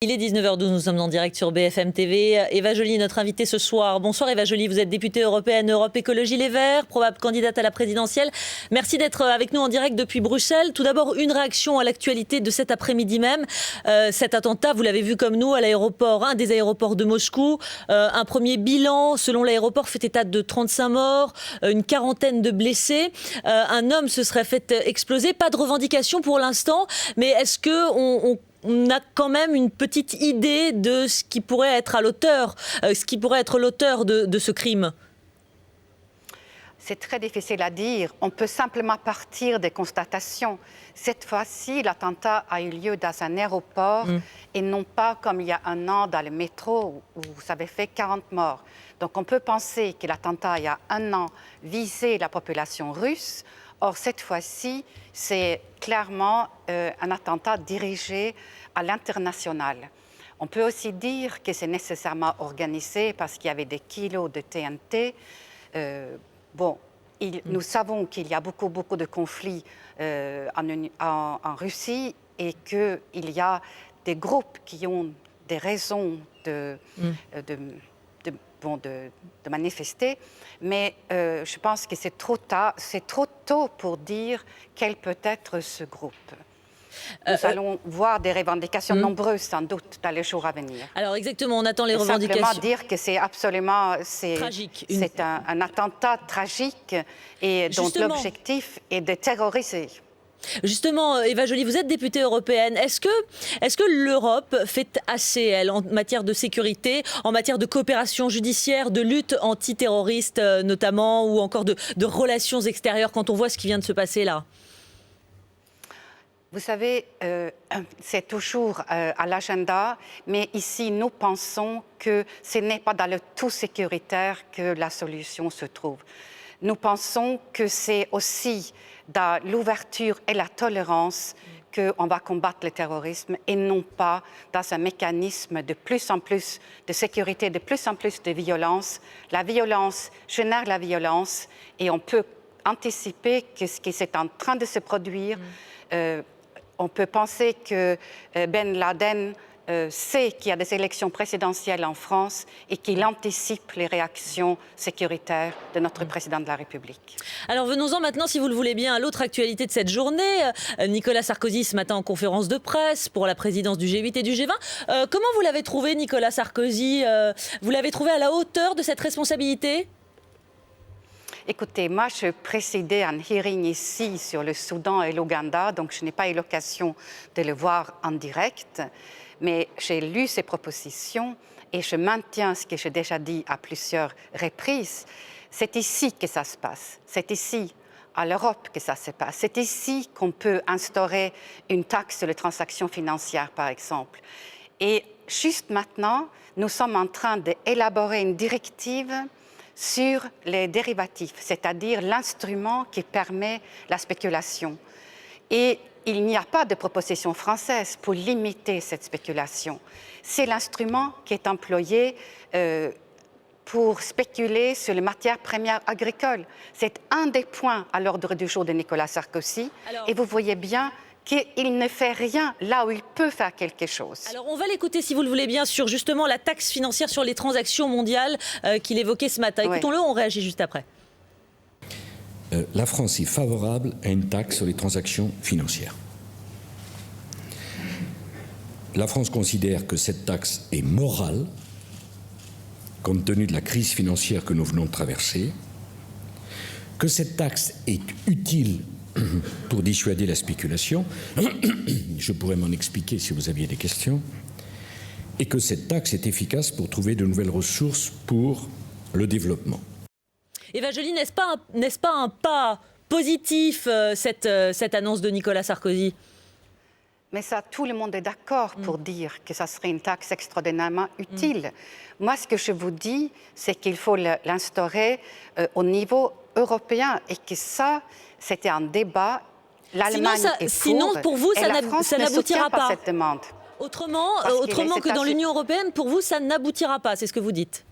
Il est 19h12, nous sommes en direct sur BFM TV. Eva Joly, notre invitée ce soir. Bonsoir Eva Joly, vous êtes députée européenne Europe Écologie Les Verts, probable candidate à la présidentielle. Merci d'être avec nous en direct depuis Bruxelles. Tout d'abord, une réaction à l'actualité de cet après-midi même. Cet attentat, vous l'avez vu comme nous, à l'aéroport, un des aéroports de Moscou. Un premier bilan, selon l'aéroport, fait état de 35 morts, une quarantaine de blessés. Un homme se serait fait exploser. Pas de revendication pour l'instant, mais est-ce qu'on a quand même une petite idée de ce qui pourrait être à l'auteur, de ce crime? C'est très difficile à dire. On peut simplement partir des constatations. Cette fois-ci, l'attentat a eu lieu dans un aéroport et non pas comme il y a un an dans le métro où ça avait fait 40 morts. Donc on peut penser que l'attentat il y a un an visait la population russe. Or, cette fois-ci, c'est clairement un attentat dirigé à l'international. On peut aussi dire que c'est nécessairement organisé parce qu'il y avait des kilos de TNT. Nous savons qu'il y a beaucoup de conflits en Russie et qu'il y a des groupes qui ont des raisons de manifester, mais je pense que c'est trop tôt pour dire quel peut être ce groupe. Nous allons voir des revendications nombreuses, sans doute, dans les jours à venir. Alors exactement, on attend les revendications. Simplement dire que c'est absolument tragique. C'est un attentat tragique et dont l'objectif est de terroriser. Justement, Eva Joly, vous êtes députée européenne. Est-ce que l'Europe fait assez, elle, en matière de sécurité, en matière de coopération judiciaire, de lutte antiterroriste notamment, ou encore de relations extérieures, quand on voit ce qui vient de se passer là? Vous savez, c'est toujours à l'agenda, mais ici, nous pensons que ce n'est pas dans le tout sécuritaire que la solution se trouve. Nous pensons que c'est aussi dans l'ouverture et la tolérance qu'on va combattre le terrorisme et non pas dans un mécanisme de plus en plus de sécurité, de plus en plus de violence. La violence génère la violence et on peut anticiper que ce qui est en train de se produire. On peut penser que Ben Laden sait qu'il y a des élections présidentielles en France et qu'il anticipe les réactions sécuritaires de notre président de la République. Alors venons-en maintenant, si vous le voulez bien, à l'autre actualité de cette journée. Nicolas Sarkozy ce matin en conférence de presse pour la présidence du G8 et du G20. Comment vous l'avez trouvé, Nicolas Sarkozy? Vous l'avez trouvé à la hauteur de cette responsabilité? Écoutez, moi, je présidais un hearing ici sur le Soudan et l'Ouganda, donc je n'ai pas eu l'occasion de le voir en direct, mais j'ai lu ses propositions et je maintiens ce que j'ai déjà dit à plusieurs reprises. C'est ici que ça se passe, c'est ici, à l'Europe, que ça se passe. C'est ici qu'on peut instaurer une taxe sur les transactions financières, par exemple. Et juste maintenant, nous sommes en train d'élaborer une directive sur les dérivatifs, c'est-à-dire l'instrument qui permet la spéculation. Et il n'y a pas de proposition française pour limiter cette spéculation. C'est l'instrument qui est employé pour spéculer sur les matières premières agricoles. C'est un des points à l'ordre du jour de Nicolas Sarkozy. Et vous voyez bien qu'il ne fait rien là où il peut faire quelque chose. Alors on va l'écouter, si vous le voulez bien, sur justement la taxe financière sur les transactions mondiales qu'il évoquait ce matin. Écoutons-le, on réagit juste après. La France est favorable à une taxe sur les transactions financières. La France considère que cette taxe est morale, compte tenu de la crise financière que nous venons de traverser, que cette taxe est utile pour dissuader la spéculation, je pourrais m'en expliquer si vous aviez des questions, et que cette taxe est efficace pour trouver de nouvelles ressources pour le développement. Eva Joly, n'est-ce pas un pas positif, cette annonce de Nicolas Sarkozy? Mais ça, tout le monde est d'accord pour dire que ça serait une taxe extraordinairement utile. Moi, ce que je vous dis, c'est qu'il faut l'instaurer au niveau européen et que ça, c'était un débat. L'Allemagne est pour, sinon, pour vous, ça n'aboutira pas. Cette demande. Autrement que dans l'Union européenne, pour vous, ça n'aboutira pas, c'est ce que vous dites.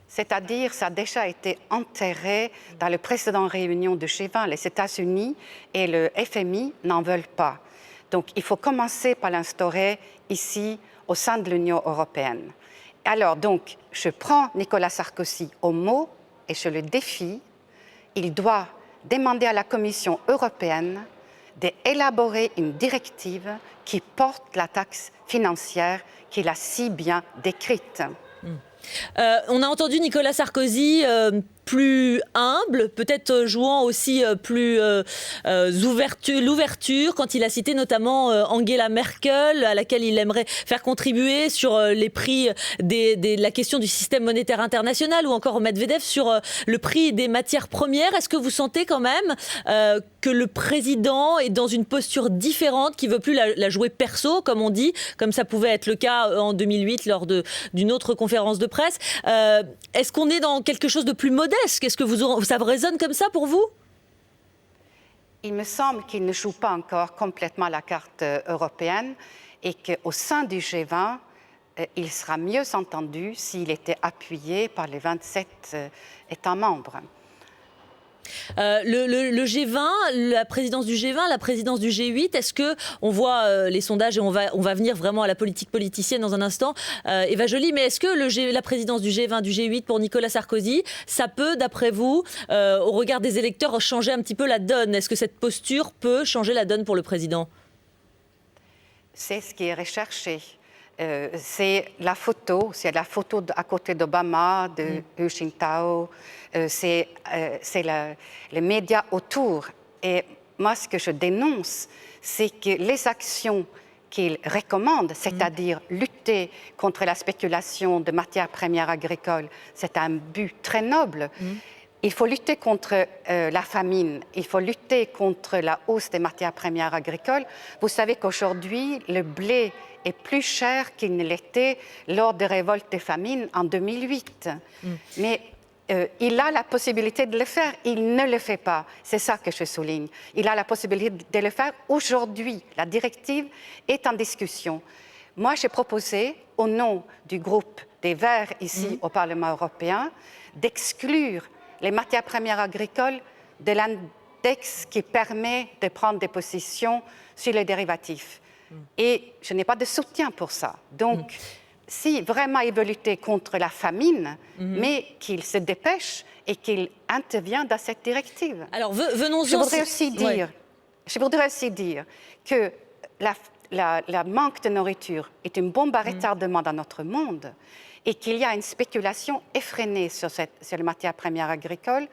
C'est-à-dire, ça a déjà été enterré dans les précédentes réunions de G20. Les États-Unis et le FMI n'en veulent pas. Donc, il faut commencer par l'instaurer ici au sein de l'Union européenne. Alors donc, je prends Nicolas Sarkozy au mot et je le défie. Il doit demander à la Commission européenne d'élaborer une directive qui porte la taxe financière qu'il a si bien décrite. On a entendu Nicolas Sarkozy plus humble, peut-être jouant aussi plus l'ouverture, quand il a cité notamment Angela Merkel, à laquelle il aimerait faire contribuer sur les prix la question du système monétaire international, ou encore Medvedev sur le prix des matières premières. Est-ce que vous sentez quand même que le président est dans une posture différente, qui ne veut plus la jouer perso, comme on dit, comme ça pouvait être le cas en 2008 lors d'une autre conférence de presse? Est-ce qu'on est dans quelque chose de plus modeste? Est-ce que ça résonne comme ça pour vous? Il me semble qu'il ne joue pas encore complètement la carte européenne et qu'au sein du G20, il sera mieux entendu s'il était appuyé par les 27 États membres. Le G20, la présidence du G20, la présidence du G8, est-ce qu'on voit les sondages, et on va venir vraiment à la politique politicienne dans un instant, Eva Joly, mais est-ce que la présidence du G20, du G8 pour Nicolas Sarkozy, ça peut, d'après vous, au regard des électeurs, changer un petit peu la donne? Est-ce que cette posture peut changer la donne pour le président? C'est ce qui est recherché. C'est la photo à côté d'Obama, de Hu Jintao, c'est les médias autour. Et moi, ce que je dénonce, c'est que les actions qu'il recommande, c'est-à-dire lutter contre la spéculation de matières premières agricoles, c'est un but très noble. Il faut lutter contre la famine, il faut lutter contre la hausse des matières premières agricoles. Vous savez qu'aujourd'hui, le blé est plus cher qu'il ne l'était lors des révoltes des famines en 2008. Mais il a la possibilité de le faire, il ne le fait pas. C'est ça que je souligne. Il a la possibilité de le faire aujourd'hui. La directive est en discussion. Moi, j'ai proposé, au nom du groupe des Verts ici au Parlement européen, d'exclure les matières premières agricoles de l'index qui permet de prendre des positions sur les dérivatifs. Et je n'ai pas de soutien pour ça. Donc, si vraiment il veut lutter contre la famine, mais qu'il se dépêche et qu'il intervient dans cette directive. Alors, venons-en... Je voudrais aussi dire que la manque de nourriture est une bombe à retardement dans notre monde et qu'il y a une spéculation effrénée sur les matières premières agricoles.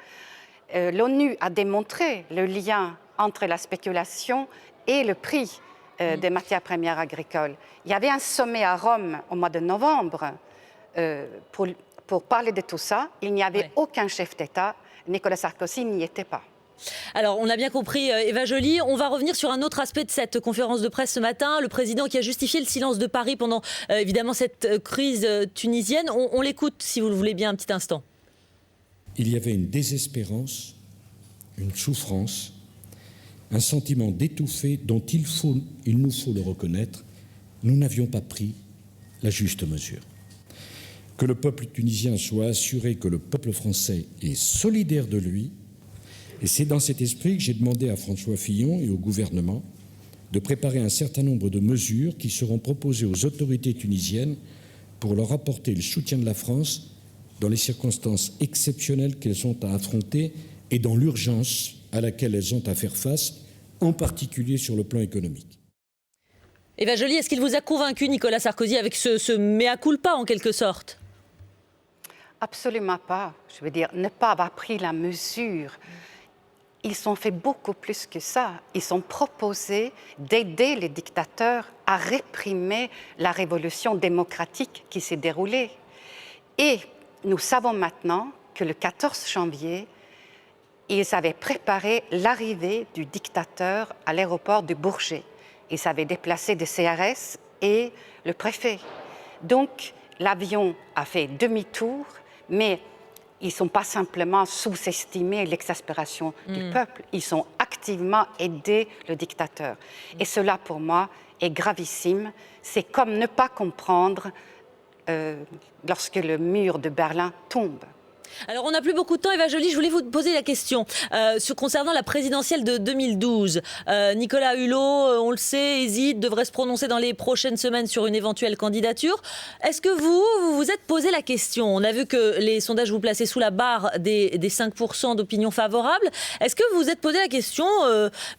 L'ONU a démontré le lien entre la spéculation et le prix des matières premières agricoles. Il y avait un sommet à Rome au mois de novembre pour parler de tout ça. Il n'y avait aucun chef d'État. Nicolas Sarkozy n'y était pas. Alors, on a bien compris, Eva Joly. On va revenir sur un autre aspect de cette conférence de presse ce matin. Le président qui a justifié le silence de Paris pendant, évidemment, cette crise tunisienne. On l'écoute, si vous le voulez bien, un petit instant. Il y avait une désespérance, une souffrance, un sentiment d'étouffer dont il nous faut le reconnaître, nous n'avions pas pris la juste mesure. Que le peuple tunisien soit assuré que le peuple français est solidaire de lui. Et c'est dans cet esprit que j'ai demandé à François Fillon et au gouvernement de préparer un certain nombre de mesures qui seront proposées aux autorités tunisiennes pour leur apporter le soutien de la France dans les circonstances exceptionnelles qu'elles ont à affronter et dans l'urgence à laquelle elles ont à faire face, en particulier sur le plan économique. Eva Joly, est-ce qu'il vous a convaincu, Nicolas Sarkozy, avec ce mea culpa en quelque sorte? Absolument pas. Je veux dire, ne pas avoir pris la mesure. Ils ont fait beaucoup plus que ça. Ils ont proposé d'aider les dictateurs à réprimer la révolution démocratique qui s'est déroulée. Et nous savons maintenant que le 14 janvier, ils avaient préparé l'arrivée du dictateur à l'aéroport de Bourget. Ils avaient déplacé des CRS et le préfet. Donc, l'avion a fait demi-tour, mais ils n'ont pas simplement sous-estimé l'exaspération du peuple, ils ont activement aidé le dictateur. Et cela, pour moi, est gravissime. C'est comme ne pas comprendre lorsque le mur de Berlin tombe. Alors, on n'a plus beaucoup de temps, Eva Joly. Je voulais vous poser la question concernant la présidentielle de 2012. Nicolas Hulot, on le sait, hésite, devrait se prononcer dans les prochaines semaines sur une éventuelle candidature. Est-ce que vous vous êtes posé la question? On a vu que les sondages vous plaçaient sous la barre des 5% d'opinion favorable. Est-ce que vous vous êtes posé la question,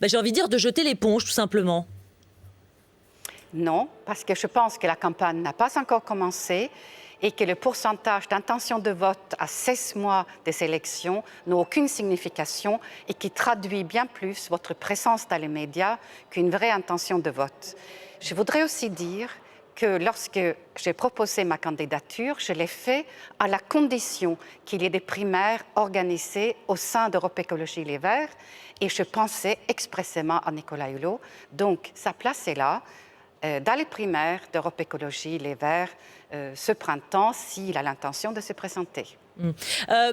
j'ai envie de dire, de jeter l'éponge, tout simplement? Non, parce que je pense que la campagne n'a pas encore commencé et que le pourcentage d'intention de vote à 16 mois des élections n'a aucune signification et qui traduit bien plus votre présence dans les médias qu'une vraie intention de vote. Je voudrais aussi dire que lorsque j'ai proposé ma candidature, je l'ai fait à la condition qu'il y ait des primaires organisées au sein d'Europe Écologie Les Verts et je pensais expressément à Nicolas Hulot. Donc, sa place est là. Dans les primaires d'Europe Écologie Les Verts ce printemps s'il a l'intention de se présenter.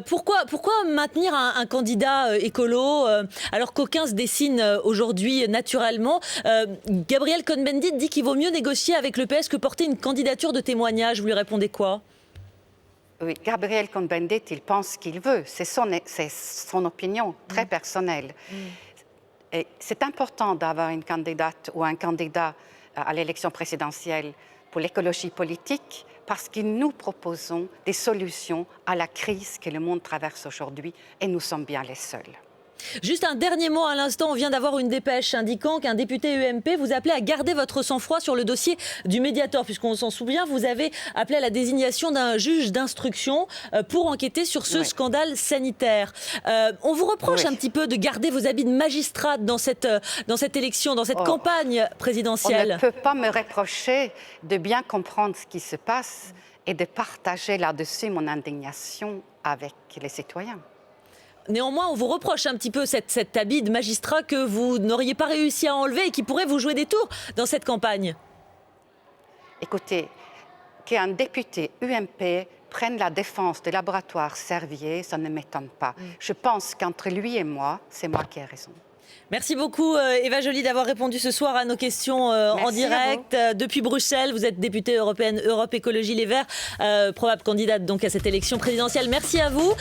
Pourquoi maintenir un candidat écolo alors qu'aucun se dessine aujourd'hui naturellement? Gabriel Cohn-Bendit dit qu'il vaut mieux négocier avec le PS que porter une candidature de témoignage. Vous lui répondez quoi? Oui, Gabriel Cohn-Bendit, il pense ce qu'il veut. C'est son opinion très personnelle. Et c'est important d'avoir une candidate ou un candidat à l'élection présidentielle pour l'écologie politique parce que nous proposons des solutions à la crise que le monde traverse aujourd'hui et nous sommes bien les seuls. Juste un dernier mot à l'instant, on vient d'avoir une dépêche indiquant qu'un député UMP vous appelait à garder votre sang-froid sur le dossier du Mediator, puisqu'on s'en souvient, vous avez appelé à la désignation d'un juge d'instruction pour enquêter sur ce scandale sanitaire. On vous reproche un petit peu de garder vos habits de magistrate dans cette élection, dans cette campagne présidentielle. On ne peut pas me reprocher de bien comprendre ce qui se passe et de partager là-dessus mon indignation avec les citoyens. Néanmoins, on vous reproche un petit peu cet habit de magistrat que vous n'auriez pas réussi à enlever et qui pourrait vous jouer des tours dans cette campagne. Écoutez, qu'un député UMP prenne la défense des laboratoires Servier, ça ne m'étonne pas. Je pense qu'entre lui et moi, c'est moi qui ai raison. Merci beaucoup Eva Joly d'avoir répondu ce soir à nos questions en direct depuis Bruxelles. Vous êtes députée européenne Europe Écologie Les Verts, probable candidate donc à cette élection présidentielle. Merci à vous.